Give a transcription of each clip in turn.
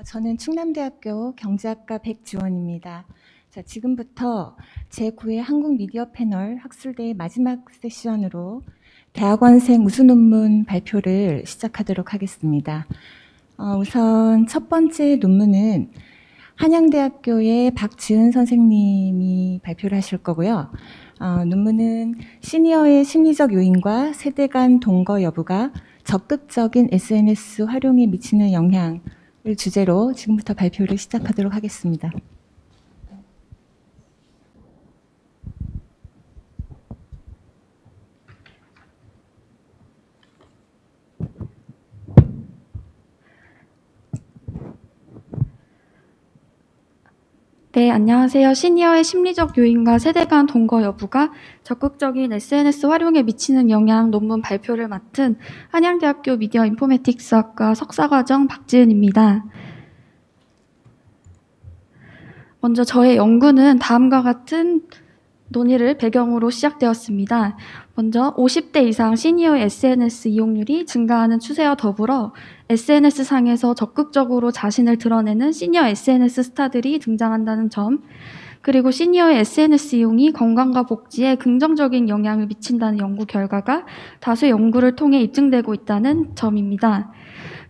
저는 충남대학교 경제학과 백지원입니다. 자, 지금부터 제9회 한국미디어 패널 학술대의 마지막 세션으로 대학원생 우수 논문 발표를 시작하도록 하겠습니다. 우선 첫 번째 논문은 한양대학교의 박지은 선생님이 발표를 하실 거고요. 논문은 시니어의 심리적 요인과 세대 간 동거 여부가 적극적인 SNS 활용에 미치는 영향을 주제로 지금부터 발표를 시작하도록 하겠습니다. 네, 안녕하세요. 시니어의 심리적 요인과 세대 간 동거 여부가 적극적인 SNS 활용에 미치는 영향 논문 발표를 맡은 한양대학교 미디어 인포메틱스학과 석사과정 박지은입니다. 먼저 저의 연구는 다음과 같은 논의를 배경으로 시작되었습니다. 먼저 50대 이상 시니어의 SNS 이용률이 증가하는 추세와 더불어 SNS상에서 적극적으로 자신을 드러내는 시니어 SNS 스타들이 등장한다는 점, 그리고 시니어의 SNS 이용이 건강과 복지에 긍정적인 영향을 미친다는 연구 결과가 다수의 연구를 통해 입증되고 있다는 점입니다.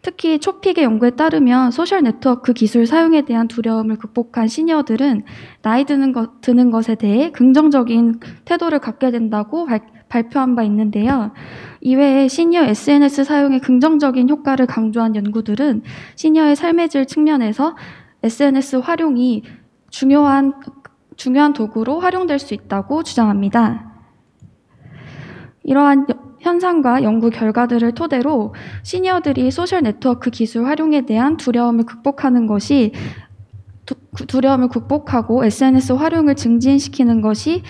특히 초픽의 연구에 따르면 소셜 네트워크 기술 사용에 대한 두려움을 극복한 시니어들은 나이 드는 것에 대해 긍정적인 태도를 갖게 된다고 발표한 바 있는데요. 이외에 시니어 SNS 사용의 긍정적인 효과를 강조한 연구들은 시니어의 삶의 질 측면에서 SNS 활용이 중요한 도구로 활용될 수 있다고 주장합니다. 이러한 현상과 연구 결과들을 토대로 시니어들이 소셜 네트워크 기술 활용에 대한 두려움을 극복하고 SNS 활용을 증진시키는 것이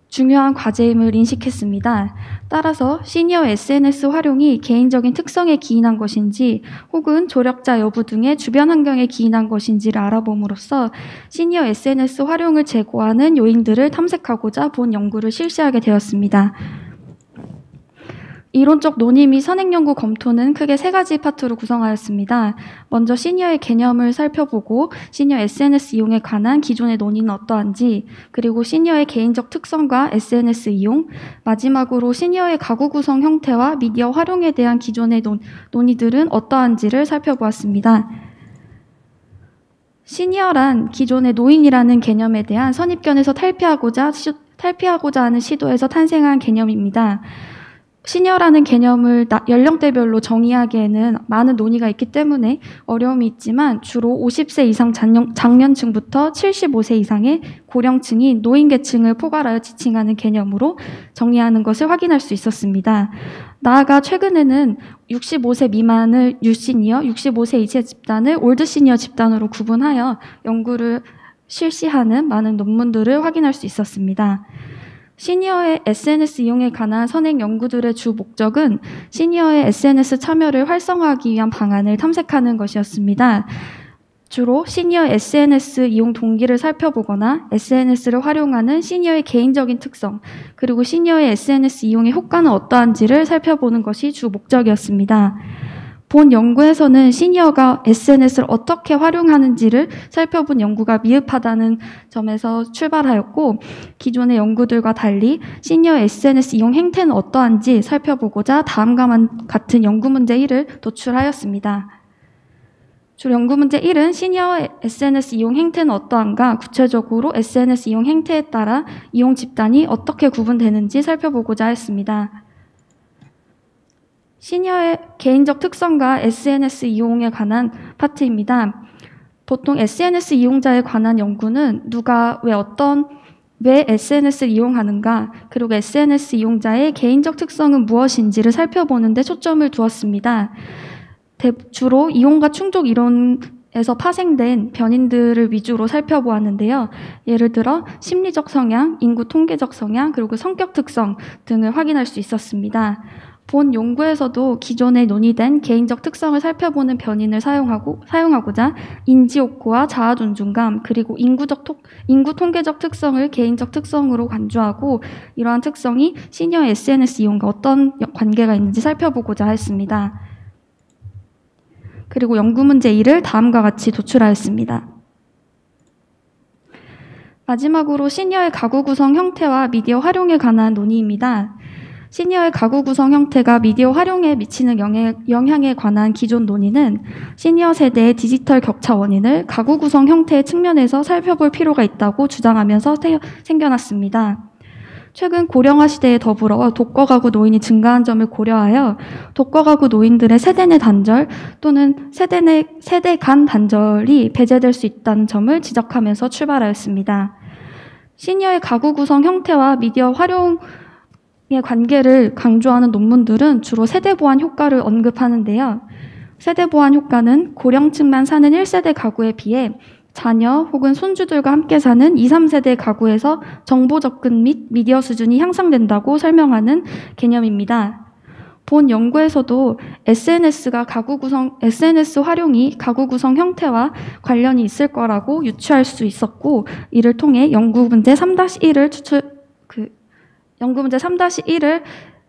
중요한 과제임을 인식했습니다. 따라서 시니어 SNS 활용이 개인적인 특성에 기인한 것인지 혹은 조력자 여부 등의 주변 환경에 기인한 것인지를 알아봄으로써 시니어 SNS 활용을 제고하는 요인들을 탐색하고자 본 연구를 실시하게 되었습니다. 이론적 논의 및 선행연구 검토는 크게 세 가지 파트로 구성하였습니다. 먼저 시니어의 개념을 살펴보고 시니어 SNS 이용에 관한 기존의 논의는 어떠한지, 그리고 시니어의 개인적 특성과 SNS 이용, 마지막으로 시니어의 가구 구성 형태와 미디어 활용에 대한 기존의 논의들은 어떠한지를 살펴보았습니다. 시니어란 기존의 노인이라는 개념에 대한 선입견에서 탈피하고자 하는 시도에서 탄생한 개념입니다. 시니어라는 개념을 연령대별로 정의하기에는 많은 논의가 있기 때문에 어려움이 있지만 주로 50세 이상 장년층부터 75세 이상의 고령층인 노인계층을 포괄하여 지칭하는 개념으로 정의하는 것을 확인할 수 있었습니다. 나아가 최근에는 65세 미만을 뉴시니어, 65세 이하 집단을 올드시니어 집단으로 구분하여 연구를 실시하는 많은 논문들을 확인할 수 있었습니다. 시니어의 SNS 이용에 관한 선행 연구들의 주 목적은 시니어의 SNS 참여를 활성화하기 위한 방안을 탐색하는 것이었습니다. 주로 시니어 SNS 이용 동기를 살펴보거나 SNS를 활용하는 시니어의 개인적인 특성, 그리고 시니어의 SNS 이용의 효과는 어떠한지를 살펴보는 것이 주 목적이었습니다. 본 연구에서는 시니어가 SNS를 어떻게 활용하는지를 살펴본 연구가 미흡하다는 점에서 출발하였고, 기존의 연구들과 달리 시니어 SNS 이용 행태는 어떠한지 살펴보고자 다음과 같은 연구 문제 1을 도출하였습니다. 주로 연구 문제 1은 시니어 SNS 이용 행태는 어떠한가, 구체적으로 SNS 이용 행태에 따라 이용 집단이 어떻게 구분되는지 살펴보고자 했습니다. 시니어의 개인적 특성과 SNS 이용에 관한 파트입니다. 보통 SNS 이용자에 관한 연구는 누가 왜 SNS를 이용하는가, 그리고 SNS 이용자의 개인적 특성은 무엇인지를 살펴보는 데 초점을 두었습니다. 주로 이용과 충족 이론에서 파생된 변인들을 위주로 살펴보았는데요. 예를 들어 심리적 성향, 인구 통계적 성향, 그리고 성격 특성 등을 확인할 수 있었습니다. 본 연구에서도 기존에 논의된 개인적 특성을 살펴보는 변인을 사용하고자 인지욕구와 자아존중감, 그리고 인구 통계적 특성을 개인적 특성으로 간주하고 이러한 특성이 시니어 SNS 이용과 어떤 관계가 있는지 살펴보고자 했습니다. 그리고 연구 문제 1을 다음과 같이 도출하였습니다. 마지막으로 시니어의 가구 구성 형태와 미디어 활용에 관한 논의입니다. 시니어의 가구 구성 형태가 미디어 활용에 미치는 영향에 관한 기존 논의는 시니어 세대의 디지털 격차 원인을 가구 구성 형태의 측면에서 살펴볼 필요가 있다고 주장하면서 생겨났습니다. 최근 고령화 시대에 더불어 독거 가구 노인이 증가한 점을 고려하여 독거 가구 노인들의 세대 내 단절 또는 세대 간 단절이 배제될 수 있다는 점을 지적하면서 출발하였습니다. 시니어의 가구 구성 형태와 미디어 활용의 관계를 강조하는 논문들은 주로 세대 보완 효과를 언급하는데요. 세대 보완 효과는 고령층만 사는 1세대 가구에 비해 자녀 혹은 손주들과 함께 사는 2, 3세대 가구에서 정보 접근 및 미디어 수준이 향상된다고 설명하는 개념입니다. 본 연구에서도 SNS 활용이 가구 구성 형태와 관련이 있을 거라고 유추할 수 있었고, 이를 통해 연구 문제 3-1을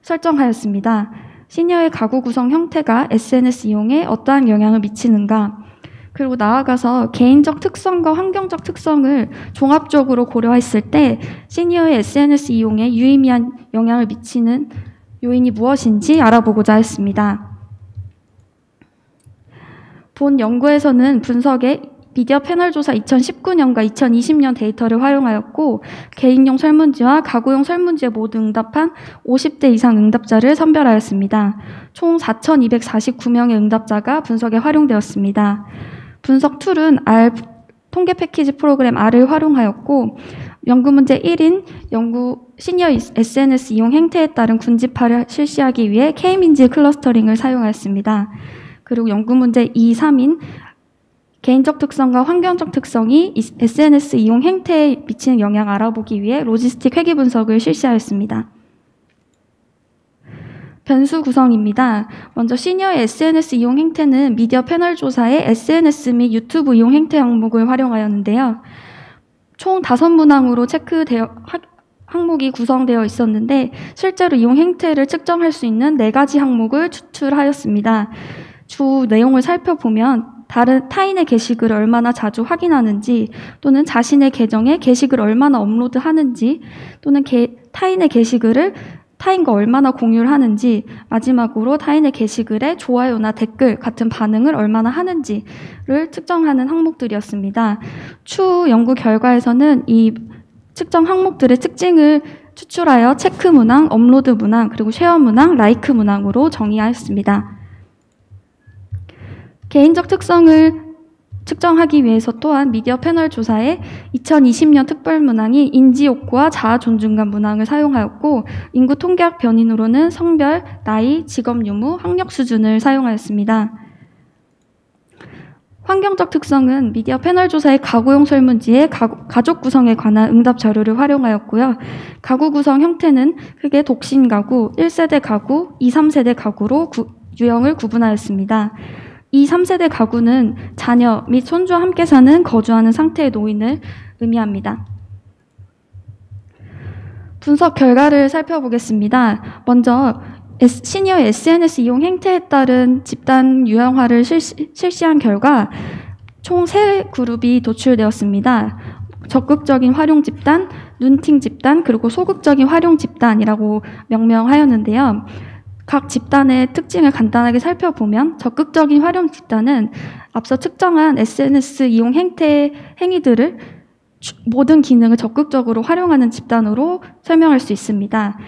설정하였습니다. 시니어의 가구 구성 형태가 SNS 이용에 어떠한 영향을 미치는가, 그리고 나아가서 개인적 특성과 환경적 특성을 종합적으로 고려했을 때 시니어의 SNS 이용에 유의미한 영향을 미치는 요인이 무엇인지 알아보고자 했습니다. 본 연구에서는 분석에 미디어 패널 조사 2019년과 2020년 데이터를 활용하였고, 개인용 설문지와 가구용 설문지에 모두 응답한 50대 이상 응답자를 선별하였습니다. 총 4,249명의 응답자가 분석에 활용되었습니다. 분석 툴은 R 통계 패키지 프로그램 R을 활용하였고, 연구 문제 1인 시니어 SNS 이용 행태에 따른 군집화를 실시하기 위해 K민지 클러스터링을 사용하였습니다. 그리고 연구 문제 2, 3인 개인적 특성과 환경적 특성이 SNS 이용 행태에 미치는 영향을 알아보기 위해 로지스틱 회귀 분석을 실시하였습니다. 변수 구성입니다. 먼저 시니어의 SNS 이용 행태는 미디어 패널 조사에 SNS 및 유튜브 이용 행태 항목을 활용하였는데요. 총 5문항으로 항목이 구성되어 있었는데 실제로 이용 행태를 측정할 수 있는 4가지 항목을 추출하였습니다. 주 내용을 살펴보면 타인의 게시글을 얼마나 자주 확인하는지, 또는 자신의 계정에 게시글을 얼마나 업로드하는지, 또는 타인의 게시글을 타인과 얼마나 공유를 하는지, 마지막으로 타인의 게시글에 좋아요나 댓글 같은 반응을 얼마나 하는지를 측정하는 항목들이었습니다. 추후 연구 결과에서는 이 측정 항목들의 특징을 추출하여 체크 문항, 업로드 문항, 그리고 쉐어 문항, 라이크 문항으로 정의하였습니다. 개인적 특성을 측정하기 위해서 또한 미디어 패널 조사에 2020년 특별 문항이 인지 욕구와 자아 존중감 문항을 사용하였고, 인구 통계학 변인으로는 성별, 나이, 직업 유무, 학력 수준을 사용하였습니다. 환경적 특성은 미디어 패널 조사의 가구용 설문지에 가족 구성에 관한 응답 자료를 활용하였고요. 가구 구성 형태는 크게 독신 가구, 1세대 가구, 2, 3세대 가구로 유형을 구분하였습니다. 2, 3세대 가구는 자녀 및 손주와 함께 거주하는 상태의 노인을 의미합니다. 분석 결과를 살펴보겠습니다. 먼저 시니어 SNS 이용 행태에 따른 집단 유형화를 실시한 결과 총 3그룹이 도출되었습니다. 적극적인 활용 집단, 눈팅 집단, 그리고 소극적인 활용 집단이라고 명명하였는데요. 각 집단의 특징을 간단하게 살펴보면 적극적인 활용 집단은 앞서 측정한 SNS 이용 행위들을 모든 기능을 적극적으로 활용하는 집단으로 설명할 수 있습니다.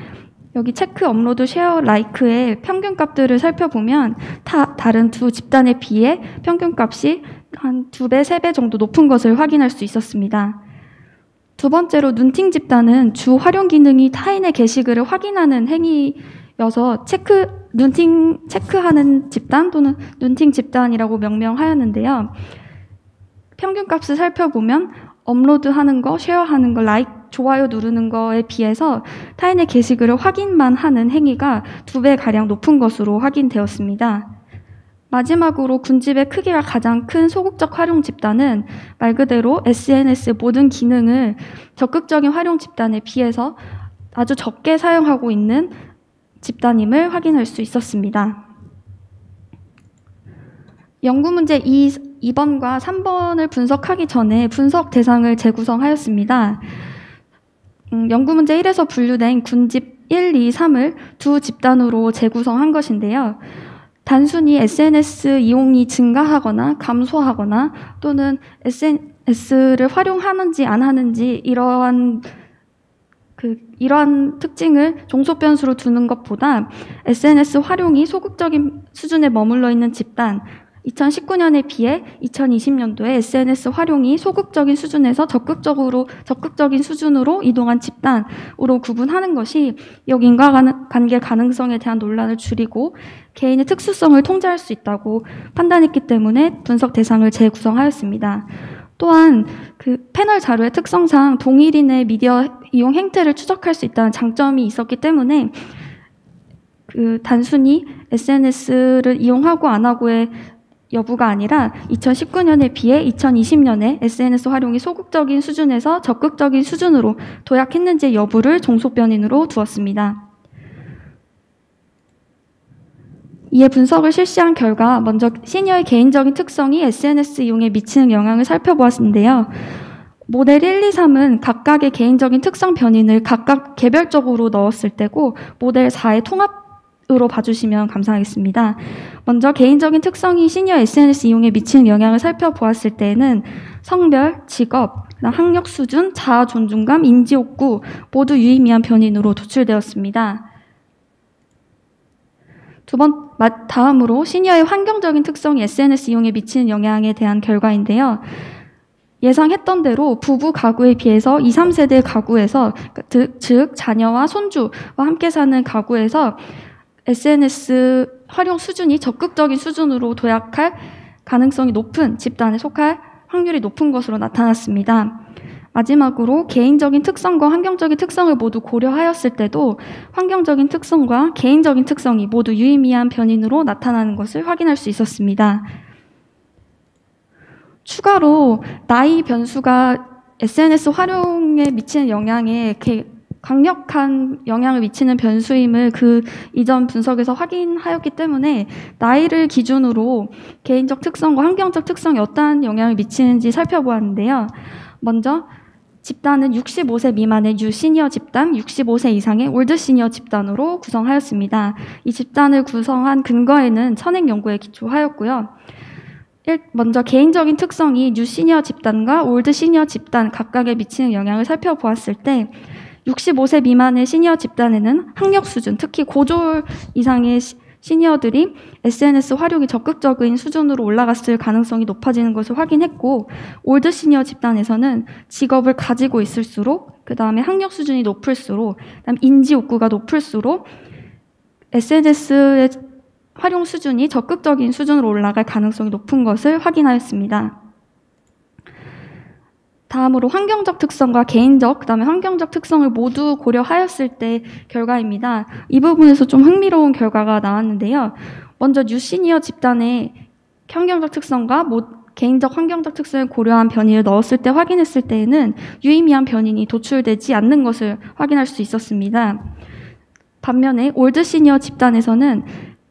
여기 체크, 업로드, 쉐어, 라이크의 평균값들을 살펴보면 다른 두 집단에 비해 평균값이 한 2배, 3배 정도 높은 것을 확인할 수 있었습니다. 두 번째로 눈팅 집단은 주 활용 기능이 타인의 게시글을 확인하는 행위여서 눈팅 체크하는 집단 또는 눈팅 집단이라고 명명하였는데요. 평균값을 살펴보면 업로드하는 거, 쉐어하는 거, 좋아요 누르는 거에 비해서 타인의 게시글을 확인만 하는 행위가 2배가량 높은 것으로 확인되었습니다. 마지막으로 군집의 크기가 가장 큰 소극적 활용 집단은 말 그대로 SNS 모든 기능을 적극적인 활용 집단에 비해서 아주 적게 사용하고 있는 집단임을 확인할 수 있었습니다. 연구 문제 2번과 3번을 분석하기 전에 분석 대상을 재구성하였습니다. 연구 문제 1에서 분류된 군집 1, 2, 3을 두 집단으로 재구성한 것인데요. 단순히 SNS 이용이 증가하거나 감소하거나 또는 SNS를 활용하는지 안 하는지 이러한 특징을 종속 변수로 두는 것보다 SNS 활용이 소극적인 수준에 머물러 있는 집단, 2019년에 비해 2020년도에 SNS 활용이 소극적인 수준에서 적극적인 수준으로 이동한 집단으로 구분하는 것이 이역 인과관계 가능성에 대한 논란을 줄이고 개인의 특수성을 통제할 수 있다고 판단했기 때문에 분석 대상을 재구성하였습니다. 또한 패널 자료의 특성상 동일인의 미디어 이용 행태를 추적할 수 있다는 장점이 있었기 때문에 단순히 SNS를 이용하고 안 하고의 여부가 아니라 2019년에 비해 2020년에 SNS 활용이 소극적인 수준에서 적극적인 수준으로 도약했는지의 여부를 종속 변인으로 두었습니다. 이에 분석을 실시한 결과 먼저 시니어의 개인적인 특성이 SNS 이용에 미치는 영향을 살펴보았는데요. 모델 1, 2, 3은 각각의 개인적인 특성 변인을 각각 개별적으로 넣었을 때고 모델 4의 통합으로 봐주시면 감사하겠습니다. 먼저 개인적인 특성이 시니어 SNS 이용에 미치는 영향을 살펴보았을 때에는 성별, 직업, 학력 수준, 자아 존중감, 인지 욕구 모두 유의미한 변인으로 도출되었습니다. 다음으로 시니어의 환경적인 특성이 SNS 이용에 미치는 영향에 대한 결과인데요. 예상했던 대로 부부 가구에 비해서 2, 3세대 가구에서 즉 자녀와 손주와 함께 사는 가구에서 SNS 활용 수준이 적극적인 수준으로 도약할 가능성이 높은 집단에 속할 확률이 높은 것으로 나타났습니다. 마지막으로 개인적인 특성과 환경적인 특성을 모두 고려하였을 때도 환경적인 특성과 개인적인 특성이 모두 유의미한 변인으로 나타나는 것을 확인할 수 있었습니다. 추가로 나이 변수가 SNS 활용에 미치는 영향에 강력한 영향을 미치는 변수임을 이전 분석에서 확인하였기 때문에 나이를 기준으로 개인적 특성과 환경적 특성이 어떠한 영향을 미치는지 살펴보았는데요. 먼저 집단은 65세 미만의 뉴 시니어 집단, 65세 이상의 올드 시니어 집단으로 구성하였습니다. 이 집단을 구성한 근거에는 선행 연구에 기초하였고요. 먼저 개인적인 특성이 뉴 시니어 집단과 올드 시니어 집단 각각에 미치는 영향을 살펴보았을 때 65세 미만의 시니어 집단에는 학력 수준, 특히 고졸 이상의 시니어들이 SNS 활용이 적극적인 수준으로 올라갔을 가능성이 높아지는 것을 확인했고 올드 시니어 집단에서는 직업을 가지고 있을수록 그 다음에 학력 수준이 높을수록 그다음 인지 욕구가 높을수록 SNS의 활용 수준이 적극적인 수준으로 올라갈 가능성이 높은 것을 확인하였습니다. 다음으로 환경적 특성과 개인적, 그다음에 환경적 특성을 모두 고려하였을 때 결과입니다. 이 부분에서 좀 흥미로운 결과가 나왔는데요. 먼저 뉴시니어 집단의 환경적 특성과 개인적 환경적 특성을 고려한 변이를 넣었을 때 확인했을 때에는 유의미한 변인이 도출되지 않는 것을 확인할 수 있었습니다. 반면에 올드 시니어 집단에서는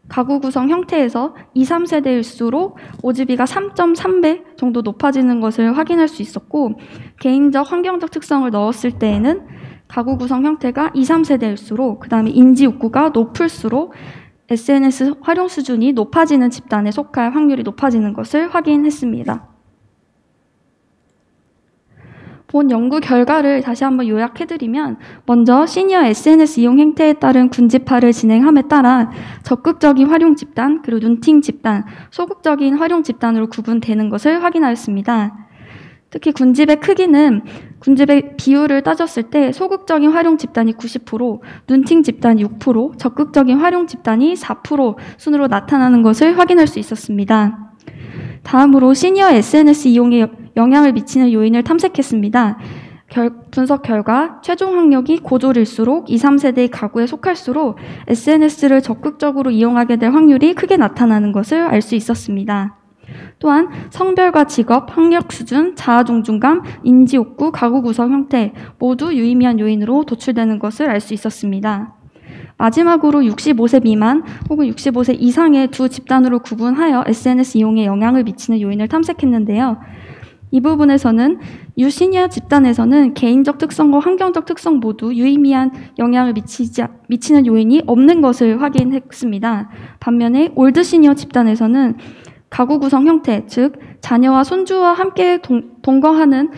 가구 구성 형태에서 2, 3세대일수록 오즈비가 3.3배 정도 높아지는 것을 확인할 수 있었고 개인적 환경적 특성을 넣었을 때에는 가구 구성 형태가 2, 3세대일수록 그 다음에 인지 욕구가 높을수록 SNS 활용 수준이 높아지는 집단에 속할 확률이 높아지는 것을 확인했습니다. 본 연구 결과를 다시 한번 요약해드리면 먼저 시니어 SNS 이용 행태에 따른 군집화를 진행함에 따라 적극적인 활용 집단, 그리고 눈팅 집단, 소극적인 활용 집단으로 구분되는 것을 확인하였습니다. 특히 군집의 크기는 군집의 비율을 따졌을 때 소극적인 활용 집단이 90%, 눈팅 집단이 6%, 적극적인 활용 집단이 4% 순으로 나타나는 것을 확인할 수 있었습니다. 다음으로 시니어 SNS 이용에 영향을 미치는 요인을 탐색했습니다. 분석 결과 최종 학력이 고졸일수록 2, 3세대의 가구에 속할수록 SNS를 적극적으로 이용하게 될 확률이 크게 나타나는 것을 알 수 있었습니다. 또한 성별과 직업, 학력 수준, 자아 존중감, 인지 욕구, 가구 구성 형태 모두 유의미한 요인으로 도출되는 것을 알 수 있었습니다. 마지막으로 65세 미만 혹은 65세 이상의 두 집단으로 구분하여 SNS 이용에 영향을 미치는 요인을 탐색했는데요. 이 부분에서는 유시니어 집단에서는 개인적 특성과 환경적 특성 모두 유의미한 영향을 미치는 요인이 없는 것을 확인했습니다. 반면에 올드 시니어 집단에서는 가구 구성 형태, 즉 자녀와 손주와 함께 동거하는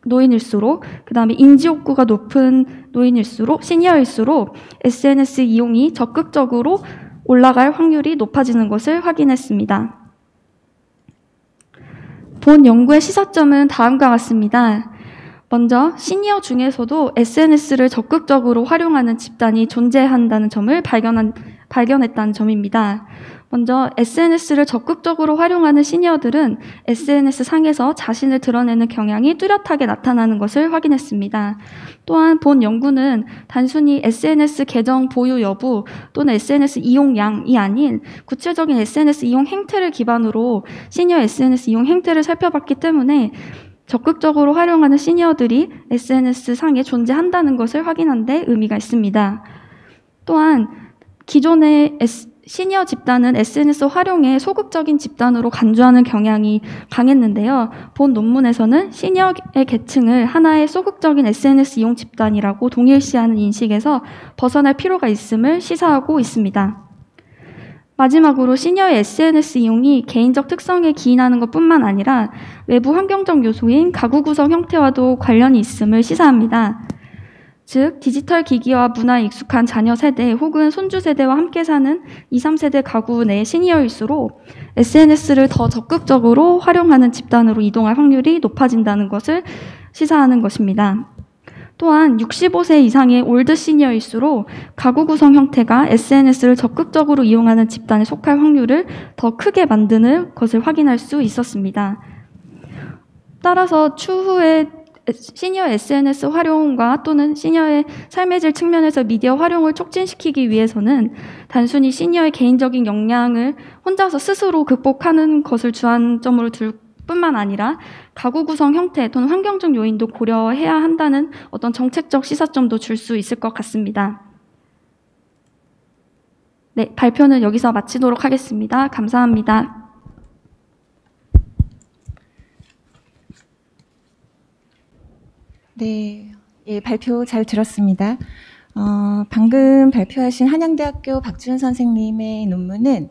노인일수록, 그 다음에 인지욕구가 높은 노인일수록, 시니어일수록 SNS 이용이 적극적으로 올라갈 확률이 높아지는 것을 확인했습니다. 본 연구의 시사점은 다음과 같습니다. 먼저 시니어 중에서도 SNS를 적극적으로 활용하는 집단이 존재한다는 점을 발견했다는 점입니다. 먼저 SNS를 적극적으로 활용하는 시니어들은 SNS 상에서 자신을 드러내는 경향이 뚜렷하게 나타나는 것을 확인했습니다. 또한 본 연구는 단순히 SNS 계정 보유 여부 또는 SNS 이용량이 아닌 구체적인 SNS 이용 행태를 기반으로 시니어 SNS 이용 행태를 살펴봤기 때문에 적극적으로 활용하는 시니어들이 SNS 상에 존재한다는 것을 확인한 데 의미가 있습니다. 또한 기존의 시니어 집단은 SNS 활용에 소극적인 집단으로 간주하는 경향이 강했는데요. 본 논문에서는 시니어의 계층을 하나의 소극적인 SNS 이용 집단이라고 동일시하는 인식에서 벗어날 필요가 있음을 시사하고 있습니다. 마지막으로 시니어의 SNS 이용이 개인적 특성에 기인하는 것뿐만 아니라 외부 환경적 요소인 가구 구성 형태와도 관련이 있음을 시사합니다. 즉, 디지털 기기와 문화에 익숙한 자녀 세대 혹은 손주 세대와 함께 사는 2, 3세대 가구 내 시니어일수록 SNS를 더 적극적으로 활용하는 집단으로 이동할 확률이 높아진다는 것을 시사하는 것입니다. 또한 65세 이상의 올드 시니어일수록 가구 구성 형태가 SNS를 적극적으로 이용하는 집단에 속할 확률을 더 크게 만드는 것을 확인할 수 있었습니다. 따라서 추후에 시니어 SNS 활용과 또는 시니어의 삶의 질 측면에서 미디어 활용을 촉진시키기 위해서는 단순히 시니어의 개인적인 역량을 혼자서 스스로 극복하는 것을 주안점으로 둘 뿐만 아니라 가구 구성 형태 또는 환경적 요인도 고려해야 한다는 어떤 정책적 시사점도 줄 수 있을 것 같습니다. 네, 발표는 여기서 마치도록 하겠습니다. 감사합니다. 네, 예, 발표 잘 들었습니다. 방금 발표하신 한양대학교 박주현 선생님의 논문은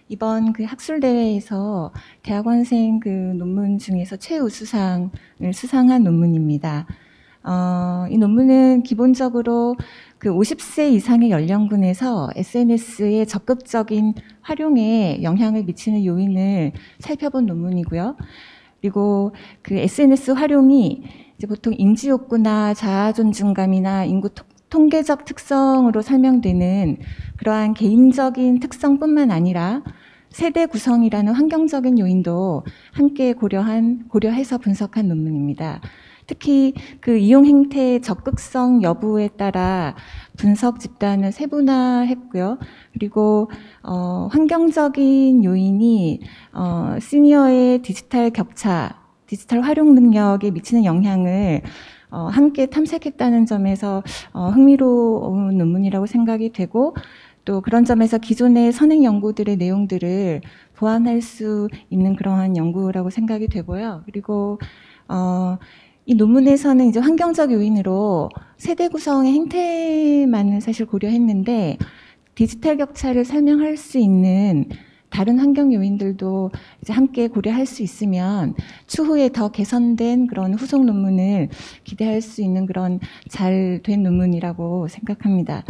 이번 그 학술대회에서 대학원생 그 논문 중에서 최우수상을 수상한 논문입니다. 이 논문은 기본적으로 그 50세 이상의 연령군에서 SNS의 적극적인 활용에 영향을 미치는 요인을 살펴본 논문이고요. 그리고 그 SNS 활용이 이제 보통 인지욕구나 자아존중감이나 인구 통계적 특성으로 설명되는 그러한 개인적인 특성뿐만 아니라 세대 구성이라는 환경적인 요인도 함께 고려해서 분석한 논문입니다. 특히 그 이용 행태의 적극성 여부에 따라 분석 집단을 세분화했고요. 그리고 환경적인 요인이 시니어의 디지털 격차, 디지털 활용 능력에 미치는 영향을 함께 탐색했다는 점에서 흥미로운 논문이라고 생각이 되고, 또 그런 점에서 기존의 선행 연구들의 내용들을 보완할 수 있는 그러한 연구라고 생각이 되고요. 그리고 이 논문에서는 이제 환경적 요인으로 세대 구성의 행태만을 사실 고려했는데, 디지털 격차를 설명할 수 있는 다른 환경 요인들도 이제 함께 고려할 수 있으면 추후에 더 개선된 그런 후속 논문을 기대할 수 있는 그런 잘 된 논문이라고 생각합니다.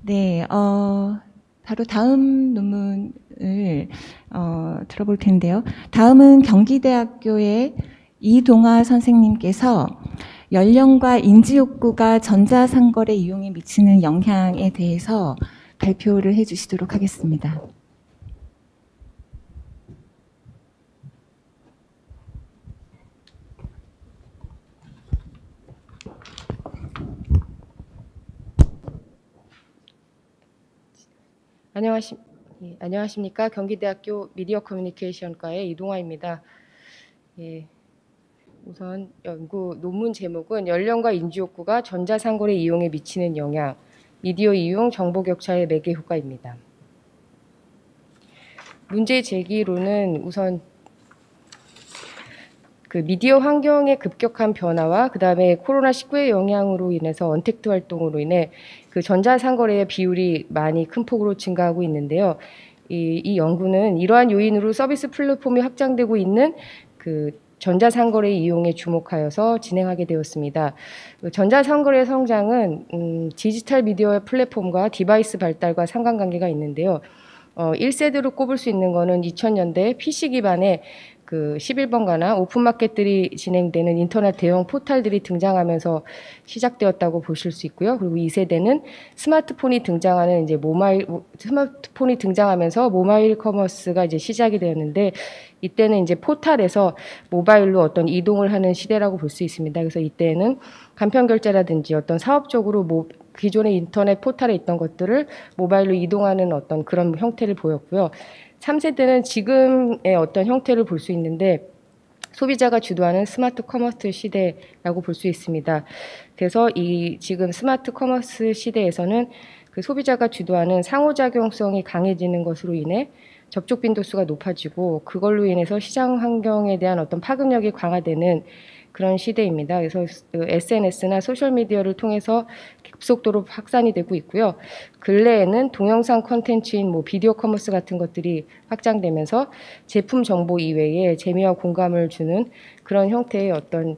네, 바로 다음 논문을 들어볼 텐데요. 다음은 경기대학교의 이동아 선생님께서 연령과 인지욕구가 전자상거래 이용에 미치는 영향에 대해서 발표를 해주시도록 하겠습니다. 안녕하십니까. 경기대학교 미디어 커뮤니케이션과의 이동아입니다. 우선 연구 논문 제목은 연령과 인지욕구가 전자상거래 이용에 미치는 영향, 미디어 이용, 정보 격차의 매개 효과입니다. 문제 제기로는 우선 그 미디어 환경의 급격한 변화와 그다음에 코로나19의 영향으로 인해서 언택트 활동으로 인해 그 전자상거래의 비율이 많이 큰 폭으로 증가하고 있는데요. 이 연구는 이러한 요인으로 서비스 플랫폼이 확장되고 있는 그 전자상거래 이용에 주목하여서 진행하게 되었습니다. 전자상거래 성장은 디지털 미디어 플랫폼과 디바이스 발달과 상관관계가 있는데요. 1세대로 꼽을 수 있는 거는 2000년대 PC 기반의 그 11번가나 오픈마켓들이 진행되는 인터넷 대형 포털들이 등장하면서 시작되었다고 보실 수 있고요. 그리고 2세대는 스마트폰이 등장하면서 모바일 커머스가 이제 시작이 되었는데, 이때는 이제 포털에서 모바일로 어떤 이동을 하는 시대라고 볼 수 있습니다. 그래서 이때는 간편 결제라든지 어떤 사업적으로 기존의 인터넷 포털에 있던 것들을 모바일로 이동하는 어떤 그런 형태를 보였고요. 3세대는 지금의 어떤 형태를 볼 수 있는데, 소비자가 주도하는 스마트 커머스 시대라고 볼 수 있습니다. 그래서 이 지금 스마트 커머스 시대에서는 그 소비자가 주도하는 상호작용성이 강해지는 것으로 인해 접촉 빈도수가 높아지고, 그걸로 인해서 시장 환경에 대한 어떤 파급력이 강화되는 그런 시대입니다. 그래서 SNS나 소셜미디어를 통해서 급속도로 확산이 되고 있고요. 근래에는 동영상 콘텐츠인 비디오 커머스 같은 것들이 확장되면서 제품 정보 이외에 재미와 공감을 주는 그런 형태의 어떤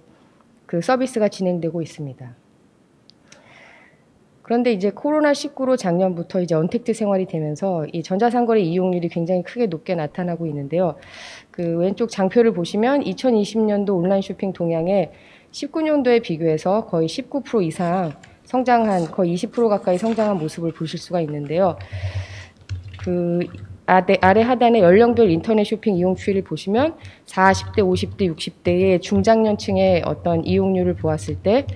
그 서비스가 진행되고 있습니다. 그런데 이제 코로나19로 작년부터 이제 언택트 생활이 되면서 이 전자상거래 이용률이 굉장히 크게 높게 나타나고 있는데요. 그 왼쪽 장표를 보시면 2020년도 온라인 쇼핑 동향에 19년도에 비교해서 거의 19% 이상 성장한, 거의 20% 가까이 성장한 모습을 보실 수가 있는데요. 그 아래 하단에 연령별 인터넷 쇼핑 이용 추이를 보시면 40대, 50대, 60대의 중장년층의 어떤 이용률을 보았을 때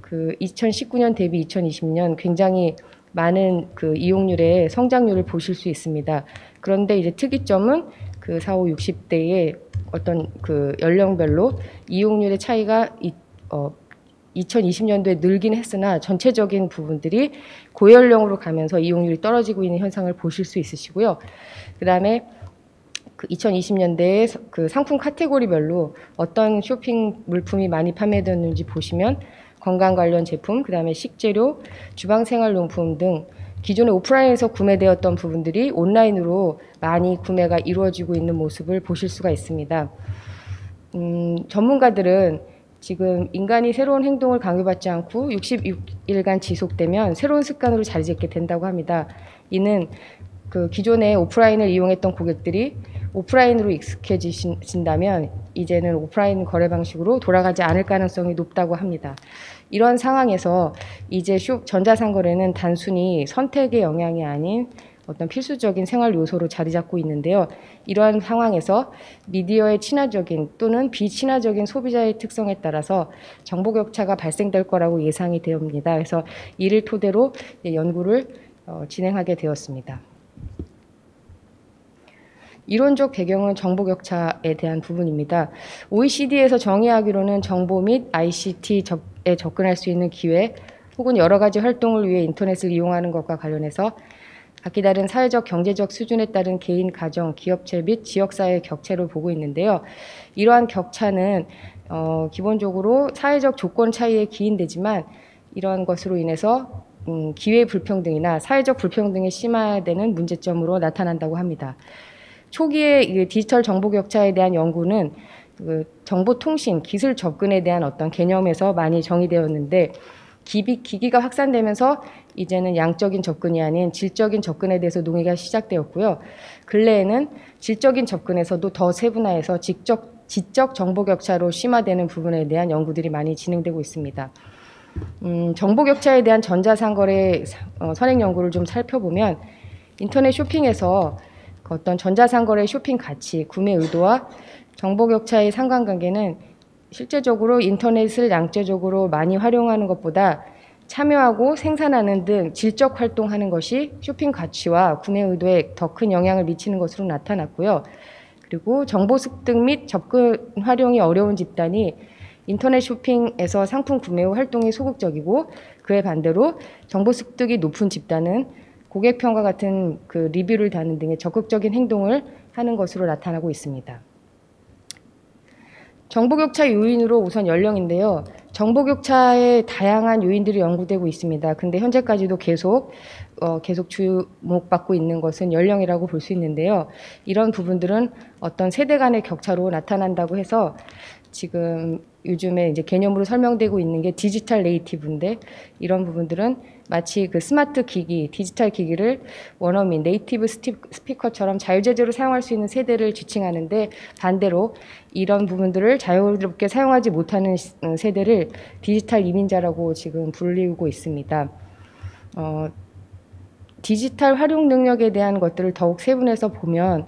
그 2019년 대비 2020년 굉장히 많은 그 이용률의 성장률을 보실 수 있습니다. 그런데 이제 특이점은 그 40, 60대의 어떤 그 연령별로 이용률의 차이가 2020년도에 늘긴 했으나 전체적인 부분들이 고연령으로 가면서 이용률이 떨어지고 있는 현상을 보실 수 있으시고요. 그다음에 그 2020년대에 그 상품 카테고리별로 어떤 쇼핑 물품이 많이 판매되었는지 보시면 건강 관련 제품, 그다음에 식재료, 주방 생활용품 등 기존에 오프라인에서 구매되었던 부분들이 온라인으로 많이 구매가 이루어지고 있는 모습을 보실 수가 있습니다. 전문가들은 지금 인간이 새로운 행동을 강요받지 않고 66일간 지속되면 새로운 습관으로 자리 잡게 된다고 합니다. 이는 그 기존에 오프라인을 이용했던 고객들이 오프라인으로 익숙해진다면 이제는 오프라인 거래 방식으로 돌아가지 않을 가능성이 높다고 합니다. 이런 상황에서 이제 전자상거래는 단순히 선택의 영향이 아닌 어떤 필수적인 생활 요소로 자리 잡고 있는데요. 이러한 상황에서 미디어의 친화적인 또는 비친화적인 소비자의 특성에 따라서 정보 격차가 발생될 거라고 예상이 되옵니다. 그래서 이를 토대로 연구를 진행하게 되었습니다. 이론적 배경은 정보 격차에 대한 부분입니다. OECD에서 정의하기로는 정보 및 ICT에 접근할 수 있는 기회 혹은 여러 가지 활동을 위해 인터넷을 이용하는 것과 관련해서 각기 다른 사회적, 경제적 수준에 따른 개인, 가정, 기업체 및 지역사회의 격차를 보고 있는데요. 이러한 격차는 기본적으로 사회적 조건 차이에 기인되지만 이러한 것으로 인해서 기회 불평등이나 사회적 불평등이 심화되는 문제점으로 나타난다고 합니다. 초기에 디지털 정보 격차에 대한 연구는 그 정보통신, 기술 접근에 대한 어떤 개념에서 많이 정의되었는데 기기가 확산되면서 이제는 양적인 접근이 아닌 질적인 접근에 대해서 논의가 시작되었고요. 근래에는 질적인 접근에서도 더 세분화해서 지적 정보 격차로 심화되는 부분에 대한 연구들이 많이 진행되고 있습니다. 정보 격차에 대한 전자상거래 선행 연구를 좀 살펴보면 인터넷 쇼핑에서 어떤 전자상거래 쇼핑 가치, 구매 의도와 정보 격차의 상관관계는 실제적으로 인터넷을 양적으로 많이 활용하는 것보다 참여하고 생산하는 등 질적 활동하는 것이 쇼핑 가치와 구매 의도에 더 큰 영향을 미치는 것으로 나타났고요. 그리고 정보 습득 및 접근 활용이 어려운 집단이 인터넷 쇼핑에서 상품 구매 후 활동이 소극적이고 그에 반대로 정보 습득이 높은 집단은 고객 평가 같은 그 리뷰를 다는 등의 적극적인 행동을 하는 것으로 나타나고 있습니다. 정보격차 요인으로 우선 연령인데요. 정보격차의 다양한 요인들이 연구되고 있습니다. 근데 현재까지도 계속 주목받고 있는 것은 연령이라고 볼 수 있는데요. 이런 부분들은 어떤 세대 간의 격차로 나타난다고 해서 지금 요즘에 이제 개념으로 설명되고 있는 게 디지털 네이티브인데 이런 부분들은 마치 그 스마트 기기, 디지털 기기를 원어민, 네이티브 스피커처럼 자유제재로 사용할 수 있는 세대를 지칭하는데 반대로 이런 부분들을 자유롭게 사용하지 못하는 세대를 디지털 이민자라고 지금 불리우고 있습니다. 디지털 활용 능력에 대한 것들을 더욱 세분해서 보면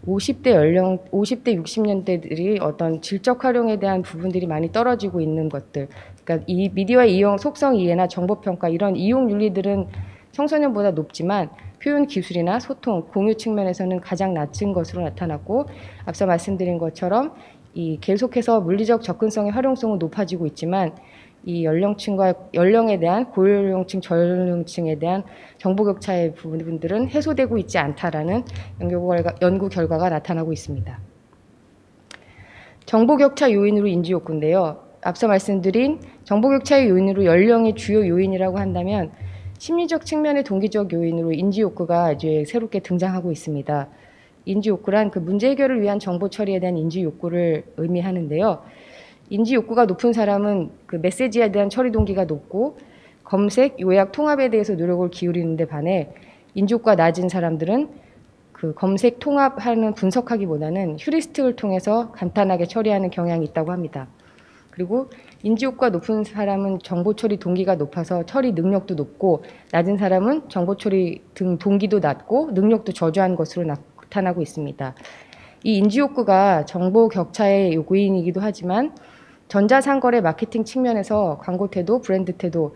50대 60년대들이 어떤 질적 활용에 대한 부분들이 많이 떨어지고 있는 것들. 그러니까 이 미디어의 이용 속성 이해나 정보 평가 이런 이용 윤리들은 청소년보다 높지만 표현 기술이나 소통, 공유 측면에서는 가장 낮은 것으로 나타났고 앞서 말씀드린 것처럼 이 계속해서 물리적 접근성의 활용성은 높아지고 있지만 이 연령에 대한 고연령층, 저연령층에 대한 정보 격차의 부분들은 해소되고 있지 않다라는 연구 결과가 나타나고 있습니다. 정보 격차 요인으로 인지 욕구인데요. 앞서 말씀드린 정보 격차의 요인으로 연령이 주요 요인이라고 한다면 심리적 측면의 동기적 요인으로 인지 욕구가 이제 새롭게 등장하고 있습니다. 인지 욕구란 그 문제 해결을 위한 정보 처리에 대한 인지 욕구를 의미하는데요. 인지 욕구가 높은 사람은 그 메시지에 대한 처리 동기가 높고 검색, 요약, 통합에 대해서 노력을 기울이는데 반해 인지 욕구가 낮은 사람들은 그 검색, 통합하는 분석하기보다는 휴리스틱을 통해서 간단하게 처리하는 경향이 있다고 합니다. 그리고 인지 욕구가 높은 사람은 정보 처리 동기가 높아서 처리 능력도 높고 낮은 사람은 정보 처리 등 동기도 낮고 능력도 저조한 것으로 나타나고 있습니다. 이 인지 욕구가 정보 격차의 요인이기도 하지만 전자상거래 마케팅 측면에서 광고 태도, 브랜드 태도,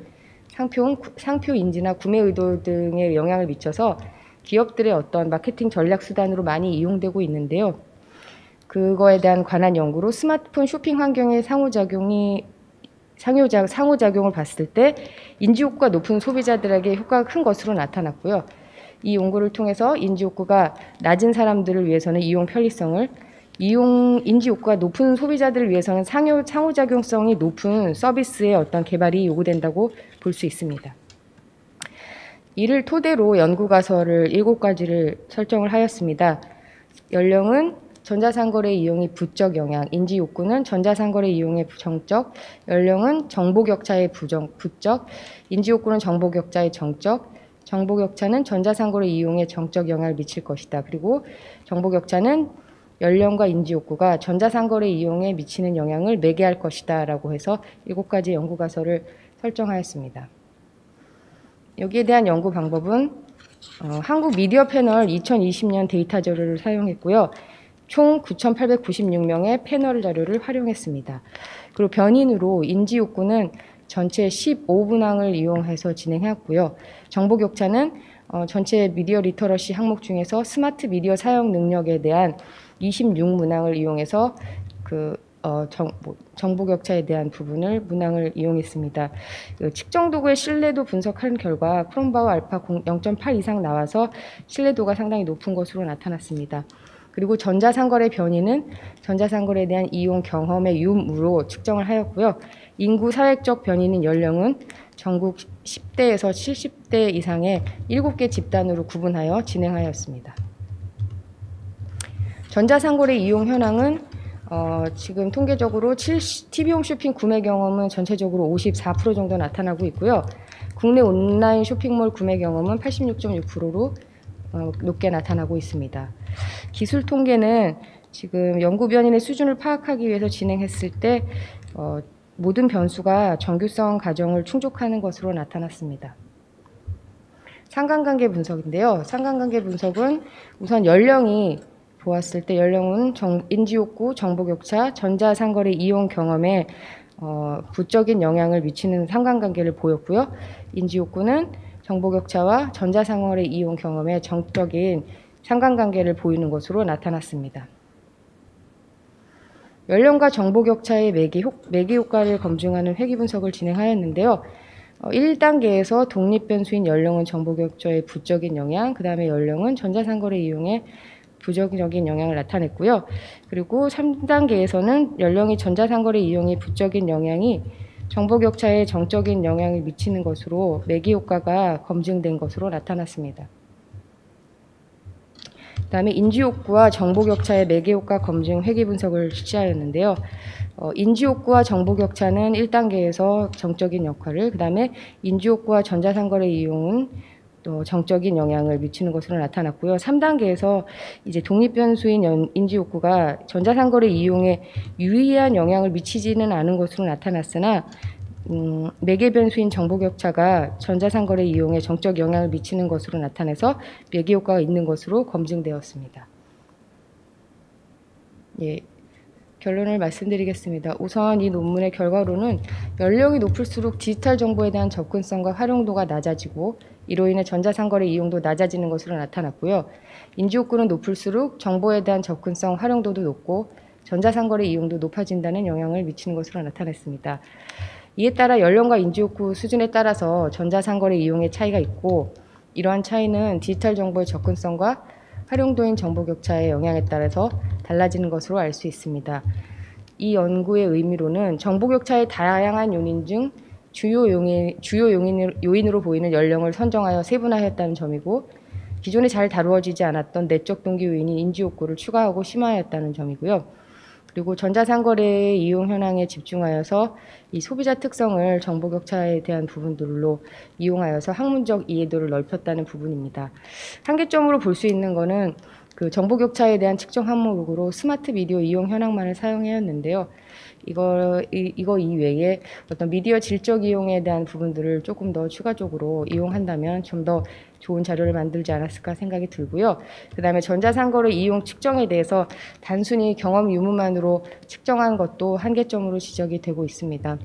상표 인지나 구매 의도 등에 영향을 미쳐서 기업들의 어떤 마케팅 전략 수단으로 많이 이용되고 있는데요. 그거에 대한 관한 연구로 스마트폰 쇼핑 환경의 상호작용을 봤을 때 인지욕구가 높은 소비자들에게 효과가 큰 것으로 나타났고요. 이 연구를 통해서 인지욕구가 낮은 사람들을 위해서는 이용 편리성을, 인지욕구가 높은 소비자들을 위해서는 상호작용성이 높은 서비스의 어떤 개발이 요구된다고 볼 수 있습니다. 이를 토대로 연구가설을 7가지를 설정을 하였습니다. 연령은 전자상거래 이용의 부적 영향, 인지욕구는 전자상거래 이용의 정적, 연령은 정보격차의 부적, 인지욕구는 정보격차의 정적, 정보격차는 전자상거래 이용에 정적 영향을 미칠 것이다. 그리고 정보격차는 연령과 인지욕구가 전자상거래 이용에 미치는 영향을 매개할 것이다 라고 해서 7가지 연구가설을 설정하였습니다. 여기에 대한 연구 방법은 한국 미디어 패널 2020년 데이터 자료를 사용했고요. 총 9,896명의 패널 자료를 활용했습니다. 그리고 변인으로 인지욕구는 전체 15문항을 이용해서 진행했고요. 정보격차는 전체 미디어 리터러시 항목 중에서 스마트 미디어 사용 능력에 대한 26문항을 이용해서 정보격차에 대한 문항을 이용했습니다. 측정 도구의 신뢰도 분석한 결과 크롬바우 알파 0.8 이상 나와서 신뢰도가 상당히 높은 것으로 나타났습니다. 그리고 전자상거래 변이는 전자상거래에 대한 이용 경험의 유무로 측정을 하였고요. 인구 사회적 변이는 연령은 전국 10대에서 70대 이상의 7개 집단으로 구분하여 진행하였습니다. 전자상거래 이용 현황은 지금 통계적으로 TV홈 쇼핑 구매 경험은 전체적으로 54% 정도 나타나고 있고요. 국내 온라인 쇼핑몰 구매 경험은 86.6%로 높게 나타나고 있습니다. 기술 통계는 지금 연구 변인의 수준을 파악하기 위해서 진행했을 때 모든 변수가 정규성 가정을 충족하는 것으로 나타났습니다. 상관관계 분석인데요. 상관관계 분석은 우선 연령이 보았을 때 연령은 인지욕구, 정보격차, 전자상거래 이용 경험에 부적인 영향을 미치는 상관관계를 보였고요. 인지욕구는 정보격차와 전자상거래 이용 경험에 정적인 상관관계를 보이는 것으로 나타났습니다. 연령과 정보 격차의 매개 효과를 검증하는 회귀 분석을 진행하였는데요. 1단계에서 독립 변수인 연령은 정보 격차의 부적인 영향, 그 다음에 연령은 전자상거래 이용에 부정적인 영향을 나타냈고요. 그리고 3단계에서는 연령이 전자상거래 이용의 부적인 영향이 정보 격차에 정적인 영향을 미치는 것으로 매개 효과가 검증된 것으로 나타났습니다. 그 다음에 인지욕구와 정보격차의 매개효과 검증 회귀 분석을 실시하였는데요. 인지욕구와 정보격차는 1단계에서 정적인 역할을, 그 다음에 인지욕구와 전자상거래 이용은 또 정적인 영향을 미치는 것으로 나타났고요. 3단계에서 이제 독립변수인 인지욕구가 전자상거래 이용에 유의한 영향을 미치지는 않은 것으로 나타났으나 매개 변수인 정보격차가 전자상거래 이용에 정적 영향을 미치는 것으로 나타내서 매개 효과가 있는 것으로 검증되었습니다. 예, 결론을 말씀드리겠습니다. 우선 이 논문의 결과로는 연령이 높을수록 디지털 정보에 대한 접근성과 활용도가 낮아지고 이로 인해 전자상거래 이용도 낮아지는 것으로 나타났고요. 인지욕구는 높을수록 정보에 대한 접근성, 활용도도 높고 전자상거래 이용도 높아진다는 영향을 미치는 것으로 나타났습니다. 이에 따라 연령과 인지욕구 수준에 따라서 전자상거래 이용의 차이가 있고 이러한 차이는 디지털 정보의 접근성과 활용도인 정보격차의 영향에 따라서 달라지는 것으로 알 수 있습니다. 이 연구의 의미로는 정보격차의 다양한 요인 중 주요 요인으로 보이는 연령을 선정하여 세분화했다는 점이고 기존에 잘 다루어지지 않았던 내적 동기 요인인 인지욕구를 추가하고 심화하였다는 점이고요. 그리고 전자상거래의 이용 현황에 집중하여서 이 소비자 특성을 정보격차에 대한 부분들로 이용하여서 학문적 이해도를 넓혔다는 부분입니다. 한계점으로 볼 수 있는 것은 그 정보격차에 대한 측정 항목으로 스마트 미디어 이용 현황만을 사용하였는데요. 이거 이외에 어떤 미디어 질적 이용에 대한 부분들을 조금 더 추가적으로 이용한다면 좀 더 좋은 자료를 만들지 않았을까 생각이 들고요. 그 다음에 전자상거래 이용 측정에 대해서 단순히 경험 유무만으로 측정한 것도 한계점으로 지적이 되고 있습니다.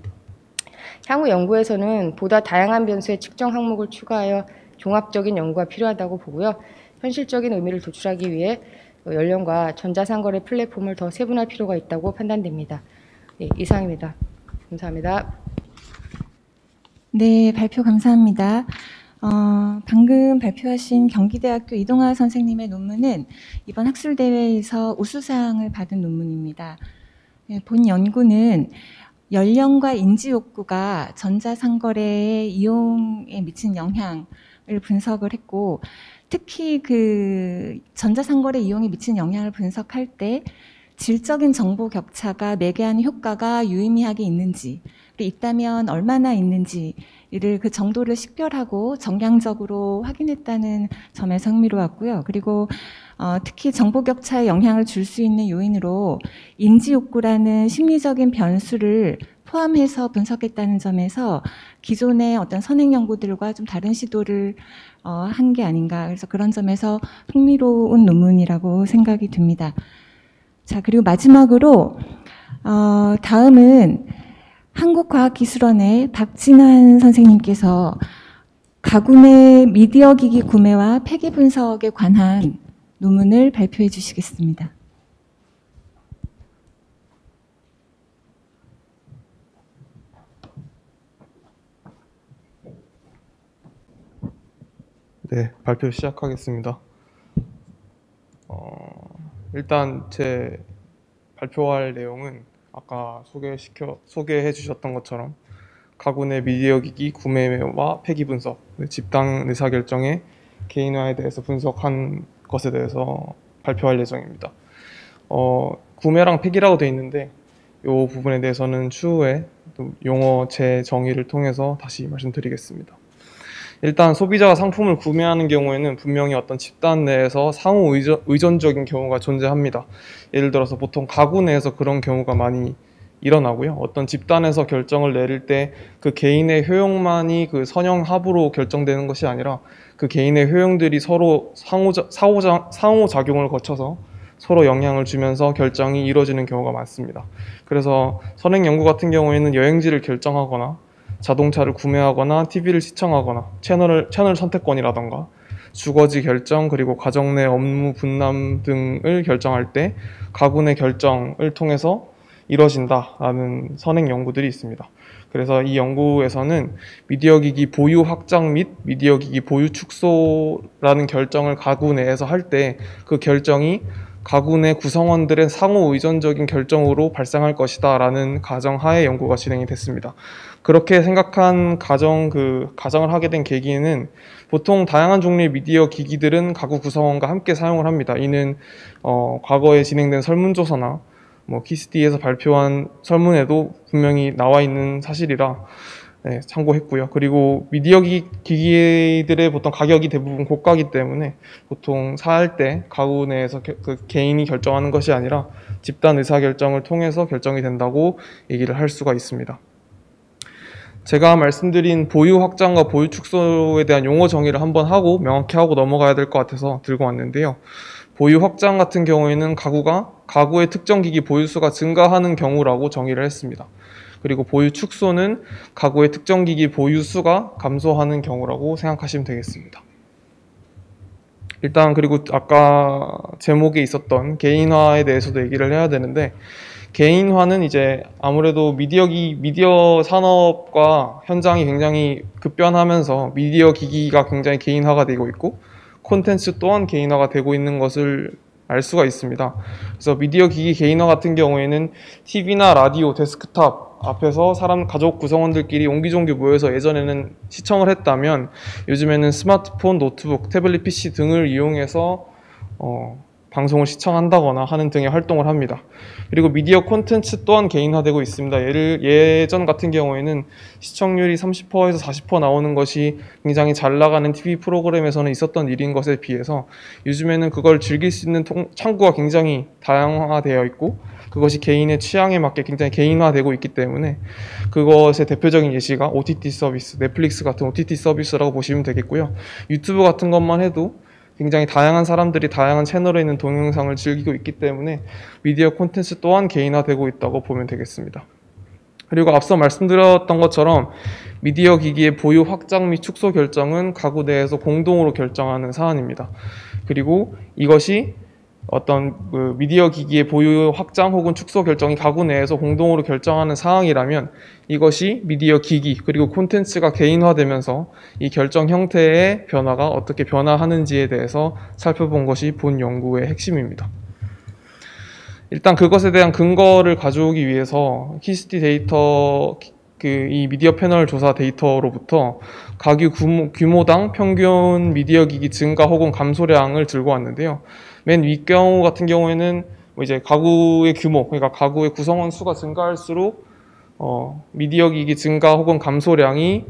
향후 연구에서는 보다 다양한 변수의 측정 항목을 추가하여 종합적인 연구가 필요하다고 보고요. 현실적인 의미를 도출하기 위해 연령과 전자상거래 플랫폼을 더 세분할 필요가 있다고 판단됩니다. 네, 이상입니다. 감사합니다. 네, 발표 감사합니다. 방금 발표하신 경기대학교 이동하 선생님의 논문은 이번 학술대회에서 우수상을 받은 논문입니다. 네, 본 연구는 연령과 인지욕구가 전자상거래의 이용에 미친 영향을 분석을 했고, 특히 그 전자상거래 이용에 미친 영향을 분석할 때 질적인 정보 격차가 매개하는 효과가 유의미하게 있는지, 그리고 있다면 얼마나 있는지를 그 정도를 식별하고 정량적으로 확인했다는 점에서 흥미로웠고요. 그리고 특히 정보 격차에 영향을 줄 수 있는 요인으로 인지욕구라는 심리적인 변수를 포함해서 분석했다는 점에서 기존의 어떤 선행 연구들과 좀 다른 시도를 한 게 아닌가. 그래서 그런 점에서 흥미로운 논문이라고 생각이 듭니다. 자, 그리고 마지막으로 다음은 한국과학기술원의 박진환 선생님께서 가구 내 미디어 기기 구매와 폐기 분석에 관한 논문을 발표해 주시겠습니다. 네, 발표 시작하겠습니다. 일단 제 발표할 내용은 아까 소개해 주셨던 것처럼 가구 내 미디어 기기 구매와 폐기 분석, 집단 의사결정의 개인화에 대해서 분석한 것에 대해서 발표할 예정입니다. 구매랑 폐기라고 되어 있는데 이 부분에 대해서는 추후에 용어 재정의를 통해서 다시 말씀드리겠습니다. 일단 소비자가 상품을 구매하는 경우에는 분명히 어떤 집단 내에서 상호 의존적인 경우가 존재합니다. 예를 들어서 보통 가구 내에서 그런 경우가 많이 일어나고요. 어떤 집단에서 결정을 내릴 때 그 개인의 효용만이 그 선형 합으로 결정되는 것이 아니라 그 개인의 효용들이 서로 상호작용을 거쳐서 서로 영향을 주면서 결정이 이루어지는 경우가 많습니다. 그래서 선행 연구 같은 경우에는 여행지를 결정하거나 자동차를 구매하거나 TV를 시청하거나 채널 선택권이라던가 주거지 결정, 그리고 가정 내 업무 분담 등을 결정할 때 가구 내 결정을 통해서 이뤄진다라는 선행 연구들이 있습니다. 그래서 이 연구에서는 미디어 기기 보유 확장 및 미디어 기기 보유 축소라는 결정을 가구 내에서 할 때 그 결정이 가구 내 구성원들의 상호 의존적인 결정으로 발생할 것이다 라는 가정하에 연구가 진행이 됐습니다. 그렇게 생각한 가정을 하게 된 계기는 보통 다양한 종류의 미디어 기기들은 가구 구성원과 함께 사용을 합니다. 이는 과거에 진행된 설문조사나 키스티에서 발표한 설문에도 분명히 나와 있는 사실이라 참고했고요. 그리고 미디어 기기들의 보통 가격이 대부분 고가이기 때문에 보통 살 때 가구 내에서 그 개인이 결정하는 것이 아니라 집단 의사결정을 통해서 결정이 된다고 얘기를 할 수가 있습니다. 제가 말씀드린 보유 확장과 보유 축소에 대한 용어 정의를 한번 하고 명확히 하고 넘어가야 될 것 같아서 들고 왔는데요. 보유 확장 같은 경우에는 가구의 특정 기기 보유수가 증가하는 경우라고 정의를 했습니다. 그리고 보유 축소는 가구의 특정 기기 보유수가 감소하는 경우라고 생각하시면 되겠습니다. 일단 그리고 아까 제목에 있었던 개인화에 대해서도 얘기를 해야 되는데, 개인화는 이제 아무래도 미디어 산업과 현장이 굉장히 급변하면서 미디어 기기가 굉장히 개인화가 되고 있고 콘텐츠 또한 개인화가 되고 있는 것을 알 수가 있습니다. 그래서 미디어 기기 개인화 같은 경우에는 TV나 라디오, 데스크탑 앞에서 가족 구성원들끼리 옹기종기 모여서 예전에는 시청을 했다면 요즘에는 스마트폰, 노트북, 태블릿 PC 등을 이용해서 방송을 시청한다거나 하는 등의 활동을 합니다. 그리고 미디어 콘텐츠 또한 개인화되고 있습니다. 예전 같은 경우에는 시청률이 30%에서 40% 나오는 것이 굉장히 잘 나가는 TV 프로그램에서는 있었던 일인 것에 비해서 요즘에는 그걸 즐길 수 있는 창구가 굉장히 다양화되어 있고 그것이 개인의 취향에 맞게 굉장히 개인화되고 있기 때문에 그것의 대표적인 예시가 OTT 서비스, 넷플릭스 같은 OTT 서비스라고 보시면 되겠고요. 유튜브 같은 것만 해도 굉장히 다양한 사람들이 다양한 채널에 있는 동영상을 즐기고 있기 때문에 미디어 콘텐츠 또한 개인화되고 있다고 보면 되겠습니다. 그리고 앞서 말씀드렸던 것처럼 미디어 기기의 보유 확장 및 축소 결정은 가구 내에서 공동으로 결정하는 사안입니다. 그리고 이것이 어떤 미디어 기기의 보유 확장 혹은 축소 결정이 가구 내에서 공동으로 결정하는 사항이라면 이것이 미디어 기기 그리고 콘텐츠가 개인화되면서 이 결정 형태의 변화가 어떻게 변화하는지에 대해서 살펴본 것이 본 연구의 핵심입니다. 일단 그것에 대한 근거를 가져오기 위해서 키스티 데이터 이 미디어 패널 조사 데이터로부터 가구 규모당 평균 미디어 기기 증가 혹은 감소량을 들고 왔는데요. 맨 윗경우 같은 경우에는 이제 가구의 규모, 그러니까 가구의 구성원 수가 증가할수록 미디어 기기 증가 혹은 감소량이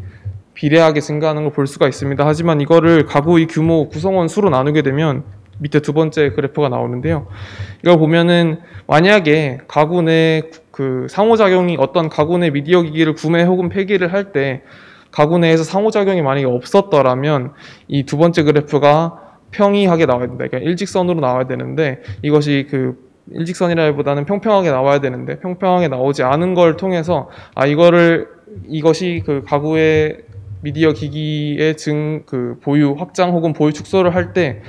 비례하게 증가하는 걸 볼 수가 있습니다. 하지만 이거를 가구의 규모, 구성원 수로 나누게 되면 밑에 두 번째 그래프가 나오는데요. 이걸 보면은 만약에 가구 내 상호작용이 어떤 가구 내 미디어 기기를 구매 혹은 폐기를 할 때 가구 내에서 상호작용이 만약에 없었더라면 이 두 번째 그래프가 평이하게 나와야 된다. 그러니까 일직선으로 나와야 되는데 이것이 일직선이라기보다는 평평하게 나와야 되는데 평평하게 나오지 않은 걸 통해서 이것이 가구의 미디어 기기의 보유 확장 혹은 보유 축소를 할 때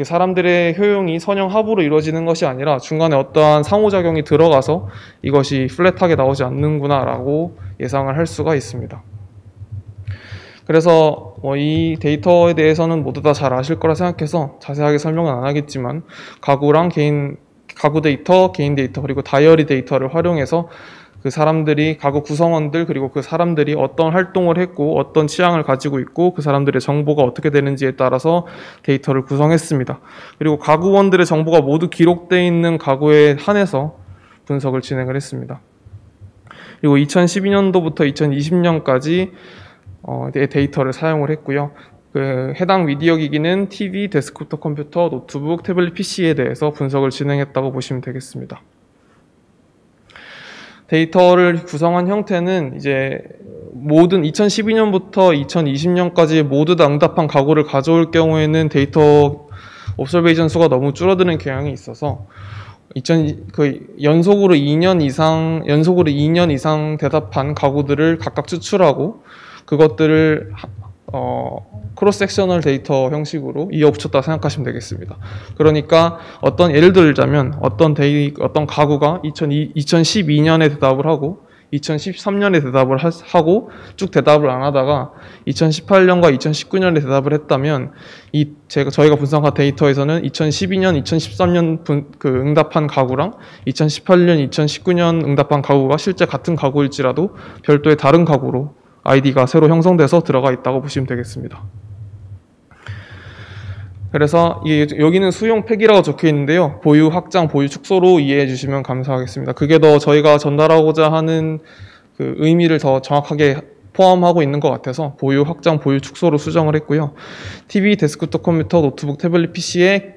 사람들의 효용이 선형합으로 이루어지는 것이 아니라 중간에 어떠한 상호작용이 들어가서 이것이 플랫하게 나오지 않는구나라고 예상을 할 수가 있습니다. 그래서 이 데이터에 대해서는 모두 다 잘 아실 거라 생각해서 자세하게 설명은 안 하겠지만 가구 데이터, 개인 데이터 그리고 다이어리 데이터를 활용해서 그 사람들이 가구 구성원들 그리고 그 사람들이 어떤 활동을 했고 어떤 취향을 가지고 있고 그 사람들의 정보가 어떻게 되는지에 따라서 데이터를 구성했습니다. 그리고 가구원들의 정보가 모두 기록되어 있는 가구에 한해서 분석을 진행을 했습니다. 그리고 2012년도부터 2020년까지 데이터를 사용을 했고요. 해당 미디어 기기는 TV, 데스크톱 컴퓨터, 노트북, 태블릿 PC에 대해서 분석을 진행했다고 보시면 되겠습니다. 데이터를 구성한 형태는 이제 모든 2012년부터 2020년까지 모두 다 응답한 가구를 가져올 경우에는 데이터 옵서베이션 수가 너무 줄어드는 경향이 있어서 연속으로 2년 이상 대답한 가구들을 각각 추출하고 그것들을 크로스 섹셔널 데이터 형식으로 이어붙였다 생각하시면 되겠습니다. 그러니까 예를 들자면 어떤 가구가 2012년에 대답을 하고 2013년에 대답을 하고 쭉 대답을 안 하다가 2018년과 2019년에 대답을 했다면 저희가 분석한 데이터에서는 2012년, 2013년 응답한 가구랑 2018년, 2019년 응답한 가구가 실제 같은 가구일지라도 별도의 다른 가구로 아이디가 새로 형성돼서 들어가 있다고 보시면 되겠습니다. 그래서 여기는 수용 팩이라고 적혀 있는데요. 보유 확장, 보유 축소로 이해해 주시면 감사하겠습니다. 그게 더 저희가 전달하고자 하는 그 의미를 더 정확하게 포함하고 있는 것 같아서 보유 확장, 보유 축소로 수정을 했고요. TV, 데스크톱 컴퓨터, 노트북, 태블릿 PC에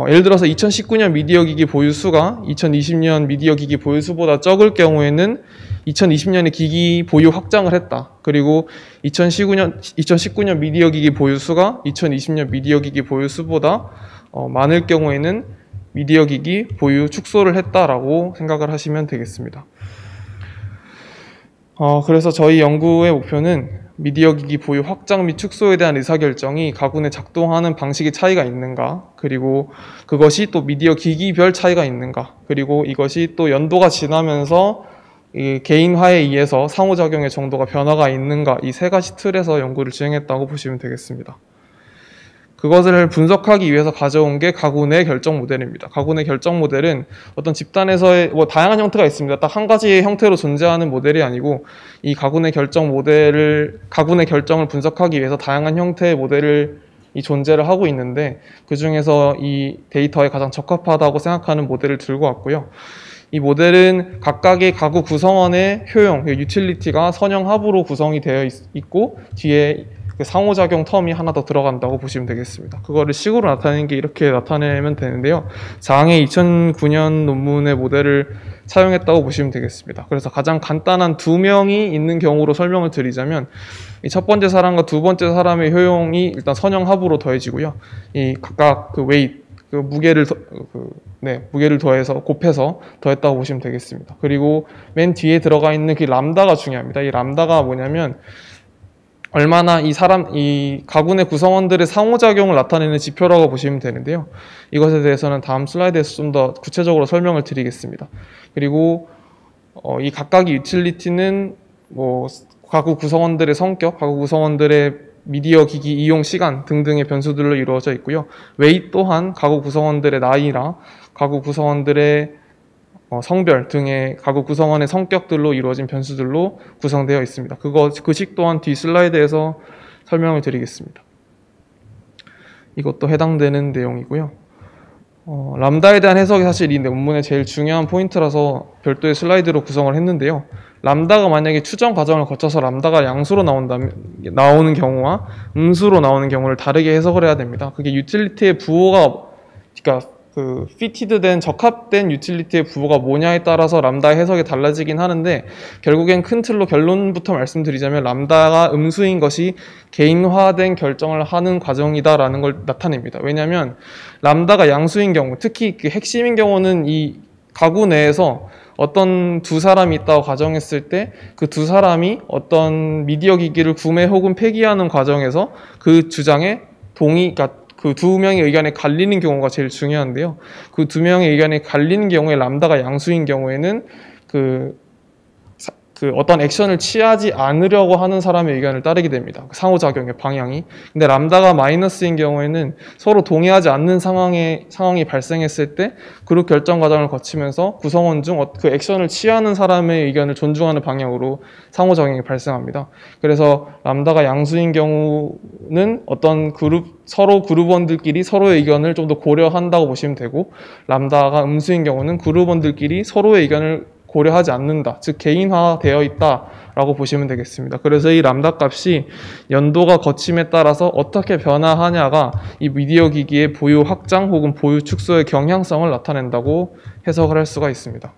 예를 들어서 2019년 미디어 기기 보유 수가 2020년 미디어 기기 보유 수보다 적을 경우에는 2020년에 기기 보유 확장을 했다. 그리고 2019년 미디어 기기 보유 수가 2020년 미디어 기기 보유 수보다 많을 경우에는 미디어 기기 보유 축소를 했다라고 생각을 하시면 되겠습니다. 그래서 저희 연구의 목표는 미디어 기기 보유 확장 및 축소에 대한 의사결정이 가구 내 작동하는 방식의 차이가 있는가, 그리고 그것이 또 미디어 기기별 차이가 있는가, 그리고 이것이 또 연도가 지나면서 개인화에 의해서 상호작용의 정도가 변화가 있는가, 이 세 가지 틀에서 연구를 진행했다고 보시면 되겠습니다. 그것을 분석하기 위해서 가져온 게 가구 내 결정 모델입니다. 가구 내 결정 모델은 어떤 집단에서의 다양한 형태가 있습니다. 딱 한 가지의 형태로 존재하는 모델이 아니고 이 가구 내 결정을 분석하기 위해서 다양한 형태의 모델을 존재를 하고 있는데 그 중에서 이 데이터에 가장 적합하다고 생각하는 모델을 들고 왔고요. 이 모델은 각각의 가구 구성원의 효용, 유틸리티가 선형합으로 구성이 되어 있고 뒤에 상호작용 텀이 하나 더 들어간다고 보시면 되겠습니다. 그거를 식으로 나타내는 게 이렇게 나타내면 되는데요. 장의 2009년 논문의 모델을 사용했다고 보시면 되겠습니다. 그래서 가장 간단한 두 명이 있는 경우로 설명을 드리자면 이 첫 번째 사람과 두 번째 사람의 효용이 일단 선형합으로 더해지고요. 이 각각 무게를 더해서 곱해서 더했다고 보시면 되겠습니다. 그리고 맨 뒤에 들어가 있는 그 람다가 중요합니다. 이 람다가 뭐냐면 얼마나 이 가구 내 구성원들의 상호작용을 나타내는 지표라고 보시면 되는데요. 이것에 대해서는 다음 슬라이드에서 좀 더 구체적으로 설명을 드리겠습니다. 그리고 이 각각의 유틸리티는 가구 구성원들의 성격, 가구 구성원들의 미디어 기기 이용 시간 등등의 변수들로 이루어져 있고요. 웨이 또한 가구 구성원들의 나이나 가구 구성원들의 성별 등의 가구 구성원의 성격들로 이루어진 변수들로 구성되어 있습니다. 그 식 또한 뒤 슬라이드에서 설명을 드리겠습니다. 이것도 해당되는 내용이고요. 람다에 대한 해석이 사실 이 논문의 제일 중요한 포인트라서 별도의 슬라이드로 구성을 했는데요. 람다가 만약에 추정 과정을 거쳐서 람다가 양수로 나오는 경우와 음수로 나오는 경우를 다르게 해석을 해야 됩니다. 그게 유틸리티의 부호가, 그러니까 피티드된 적합된 유틸리티의 부호가 뭐냐에 따라서 람다의 해석이 달라지긴 하는데 결국엔 큰 틀로 결론부터 말씀드리자면 람다가 음수인 것이 개인화된 결정을 하는 과정이다라는 걸 나타냅니다. 왜냐하면 람다가 양수인 경우, 특히 그 핵심인 경우는 이 가구 내에서 어떤 두 사람이 있다고 가정했을 때 그 두 사람이 어떤 미디어 기기를 구매 혹은 폐기하는 과정에서 그 주장에 그러니까 그 두 명의 의견에 갈리는 경우가 제일 중요한데요. 그 두 명의 의견에 갈리는 경우에 람다가 양수인 경우에는 어떤 액션을 취하지 않으려고 하는 사람의 의견을 따르게 됩니다. 상호작용의 방향이. 근데 람다가 마이너스인 경우에는 서로 동의하지 않는 상황이 발생했을 때 그룹 결정 과정을 거치면서 구성원 중 그 액션을 취하는 사람의 의견을 존중하는 방향으로 상호작용이 발생합니다. 그래서 람다가 양수인 경우는 어떤 그룹원들끼리 서로의 의견을 좀 더 고려한다고 보시면 되고, 람다가 음수인 경우는 그룹원들끼리 서로의 의견을 고려하지 않는다, 즉 개인화되어 있다라고 보시면 되겠습니다. 그래서 이 람다 값이 연도가 거침에 따라서 어떻게 변화하냐가 이 미디어 기기의 보유 확장 혹은 보유 축소의 경향성을 나타낸다고 해석을 할 수가 있습니다.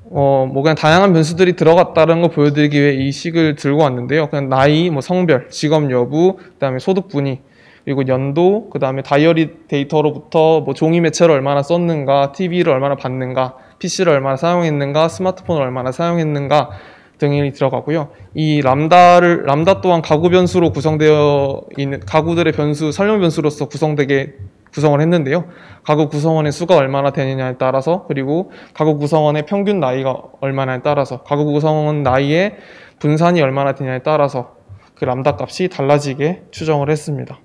그냥 다양한 변수들이 들어갔다는 걸 보여드리기 위해 이 식을 들고 왔는데요. 그냥 나이, 성별, 직업 여부, 그다음에 소득 분위, 그리고 연도, 그 다음에 다이어리 데이터로부터 종이 매체를 얼마나 썼는가, TV를 얼마나 봤는가, PC를 얼마나 사용했는가, 스마트폰을 얼마나 사용했는가 등이 들어가고요. 이 람다 또한 가구 변수로 구성되어 있는 가구들의 변수 설명 변수로서 구성을 했는데요. 가구 구성원의 수가 얼마나 되느냐에 따라서, 그리고 가구 구성원의 평균 나이가 얼마나에 따라서, 가구 구성원 나이의 분산이 얼마나 되냐에 따라서 그 람다 값이 달라지게 추정을 했습니다.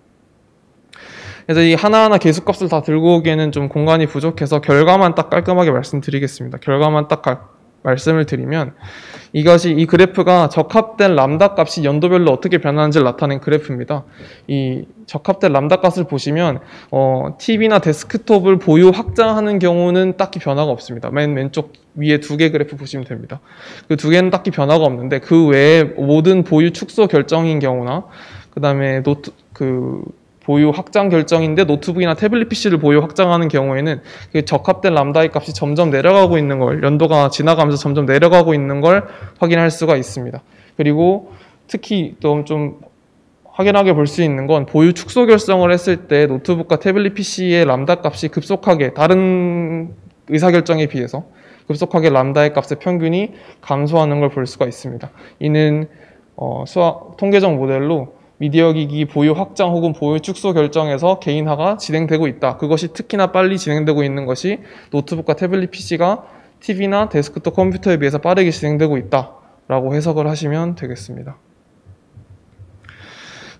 그래서 이 하나하나 계수값을 다 들고 오기에는 좀 공간이 부족해서 결과만 딱 깔끔하게 말씀드리겠습니다. 결과만 딱 말씀을 드리면, 이 그래프가 적합된 람다 값이 연도별로 어떻게 변하는지를 나타낸 그래프입니다. 이 적합된 람다 값을 보시면 TV나 데스크톱을 보유 확장하는 경우는 딱히 변화가 없습니다. 맨 왼쪽 위에 2개 그래프 보시면 됩니다. 그 2개는 딱히 변화가 없는데, 그 외에 모든 보유 축소 결정인 경우나 그 다음에 보유 확장 결정인데 노트북이나 태블릿 PC를 보유 확장하는 경우에는 그 적합된 람다의 값이 점점 내려가고 있는 걸, 연도가 지나가면서 점점 내려가고 있는 걸 확인할 수가 있습니다. 그리고 특히 또 좀 확연하게 볼 수 있는 건, 보유 축소 결정을 했을 때 노트북과 태블릿 PC의 람다 값이 급속하게, 다른 의사결정에 비해서 급속하게 람다의 값의 평균이 감소하는 걸 볼 수가 있습니다. 이는 통계적 모델로 미디어 기기 보유 확장 혹은 보유 축소 결정에서 개인화가 진행되고 있다. 그것이 특히나 빨리 진행되고 있는 것이 노트북과 태블릿 PC가 TV나 데스크톱 컴퓨터에 비해서 빠르게 진행되고 있다라고 해석을 하시면 되겠습니다.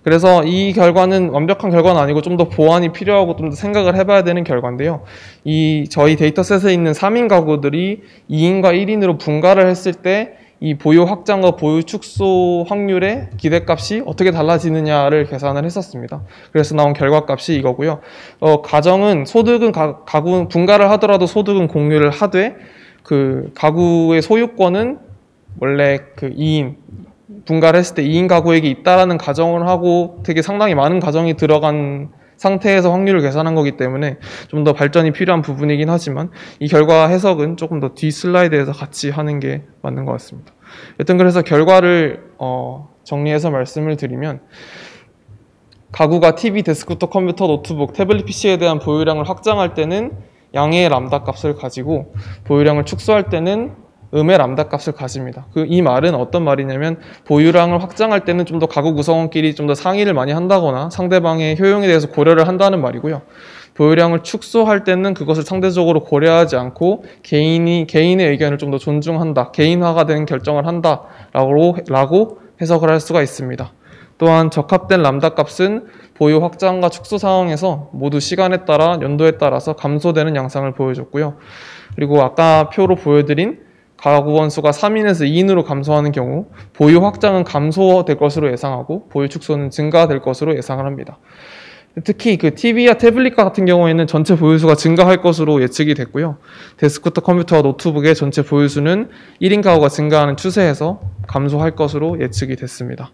그래서 이 결과는 완벽한 결과는 아니고 좀 더 보완이 필요하고 좀 더 생각을 해봐야 되는 결과인데요. 저희 데이터셋에 있는 3인 가구들이 2인과 1인으로 분가를 했을 때 이 보유 확장과 보유 축소 확률의 기대값이 어떻게 달라지느냐를 계산을 했었습니다. 그래서 나온 결과값이 이거고요. 가정은 소득은 가구 분가를 하더라도 소득은 공유를 하되, 그 가구의 소유권은 원래 그 2인 분가를 했을 때 2인 가구에게 있다라는 가정을 하고 되게 상당히 많은 가정이 들어간 상태에서 확률을 계산한 거기 때문에 좀 더 발전이 필요한 부분이긴 하지만, 이 결과 해석은 조금 더 뒤 슬라이드에서 같이 하는 게 맞는 것 같습니다. 여튼 그래서 결과를 정리해서 말씀을 드리면, 가구가 TV, 데스크톱 컴퓨터, 노트북, 태블릿 PC에 대한 보유량을 확장할 때는 양의 람다 값을 가지고, 보유량을 축소할 때는 음의 람다 값을 가집니다. 이 말은 어떤 말이냐면, 보유량을 확장할 때는 좀 더 가구 구성원끼리 좀 더 상의를 많이 한다거나 상대방의 효용에 대해서 고려를 한다는 말이고요. 보유량을 축소할 때는 그것을 상대적으로 고려하지 않고 개인의 의견을 좀 더 존중한다, 개인화가 된 결정을 한다라고 해석을 할 수가 있습니다. 또한 적합된 람다 값은 보유 확장과 축소 상황에서 모두 시간에 따라, 연도에 따라서 감소되는 양상을 보여줬고요. 그리고 아까 표로 보여드린 가구 원수가 3인에서 2인으로 감소하는 경우 보유 확장은 감소될 것으로 예상하고 보유 축소는 증가될 것으로 예상을 합니다. 특히 그 TV와 태블릿 같은 경우에는 전체 보유수가 증가할 것으로 예측이 됐고요. 데스크톱 컴퓨터와 노트북의 전체 보유수는 1인 가구가 증가하는 추세에서 감소할 것으로 예측이 됐습니다.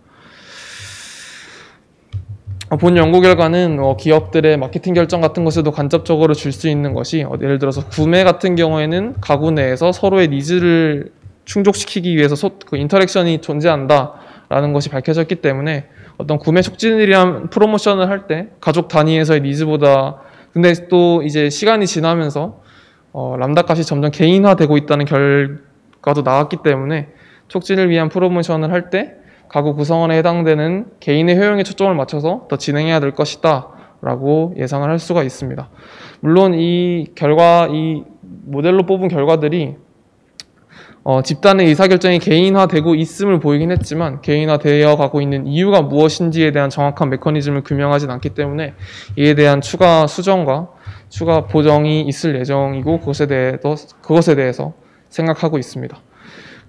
본 연구 결과는 기업들의 마케팅 결정 같은 것에도 간접적으로 줄 수 있는 것이, 예를 들어서 구매 같은 경우에는 가구 내에서 서로의 니즈를 충족시키기 위해서 그 인터랙션이 존재한다라는 것이 밝혀졌기 때문에, 어떤 구매 촉진을 위한 프로모션을 할 때 가족 단위에서의 니즈보다, 근데 또 이제 시간이 지나면서 람다 값이 점점 개인화되고 있다는 결과도 나왔기 때문에, 촉진을 위한 프로모션을 할 때 가구 구성원에 해당되는 개인의 효용에 초점을 맞춰서 더 진행해야 될 것이다 라고 예상을 할 수가 있습니다. 물론 이 모델로 뽑은 결과들이 집단의 의사결정이 개인화되고 있음을 보이긴 했지만, 개인화되어 가고 있는 이유가 무엇인지에 대한 정확한 메커니즘을 규명하진 않기 때문에 이에 대한 추가 수정과 추가 보정이 있을 예정이고, 그것에 대해서 생각하고 있습니다.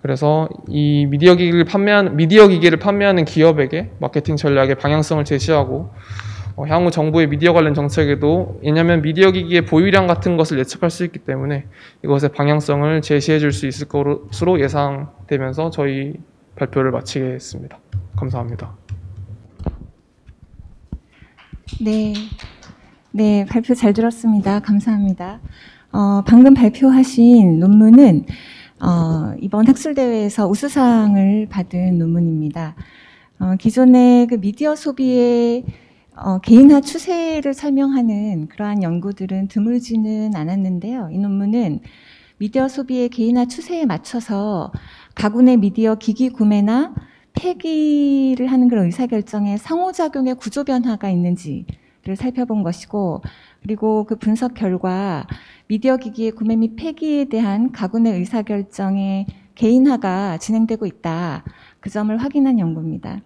그래서 이 미디어 기기를 판매하는 기업에게 마케팅 전략의 방향성을 제시하고, 향후 정부의 미디어 관련 정책에도, 왜냐하면 미디어 기기의 보유량 같은 것을 예측할 수 있기 때문에 이것의 방향성을 제시해 줄 수 있을 것으로 예상되면서 저희 발표를 마치겠습니다. 감사합니다. 네, 발표 잘 들었습니다. 감사합니다. 방금 발표하신 논문은 이번 학술대회에서 우수상을 받은 논문입니다. 기존의 그 미디어 소비의 개인화 추세를 설명하는 그러한 연구들은 드물지는 않았는데요. 이 논문은 미디어 소비의 개인화 추세에 맞춰서 가구 내 미디어 기기 구매나 폐기를 하는 그런 의사결정에 상호작용의 구조 변화가 있는지를 살펴본 것이고, 그리고 그 분석 결과 미디어 기기의 구매 및 폐기에 대한 가구 내 의사결정의 개인화가 진행되고 있다. 그 점을 확인한 연구입니다.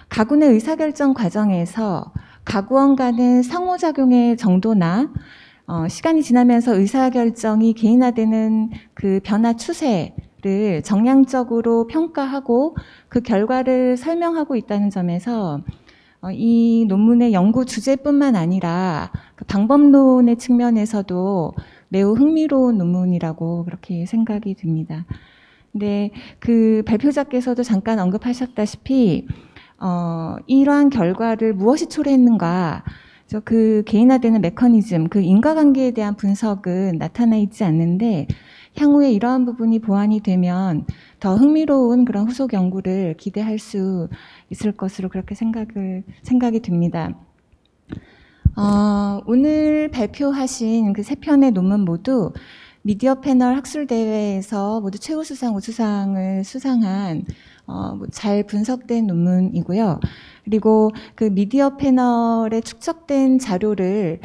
가구 내 의사결정 과정에서 가구원 간의 상호작용의 정도나 시간이 지나면서 의사결정이 개인화되는 그 변화 추세를 정량적으로 평가하고 그 결과를 설명하고 있다는 점에서 이 논문의 연구 주제뿐만 아니라 그 방법론의 측면에서도 매우 흥미로운 논문이라고 그렇게 생각이 듭니다. 근데 그 발표자께서도 잠깐 언급하셨다시피 이러한 결과를 무엇이 초래했는가, 그 개인화되는 메커니즘, 그 인과관계에 대한 분석은 나타나 있지 않는데 향후에 이러한 부분이 보완이 되면 더 흥미로운 그런 후속 연구를 기대할 수 있을 것으로 그렇게 생각이 듭니다. 오늘 발표하신 그 3편의 논문 모두 미디어 패널 학술대회에서 모두 최우수상, 우수상을 수상한 잘 분석된 논문이고요. 그리고 그 미디어 패널에 축적된 자료를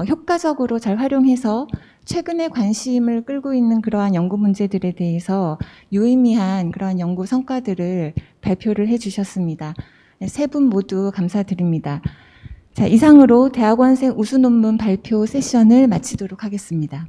효과적으로 잘 활용해서 최근에 관심을 끌고 있는 그러한 연구 문제들에 대해서 유의미한 그러한 연구 성과들을 발표를 해주셨습니다. 3분 모두 감사드립니다. 자, 이상으로 대학원생 우수 논문 발표 세션을 마치도록 하겠습니다.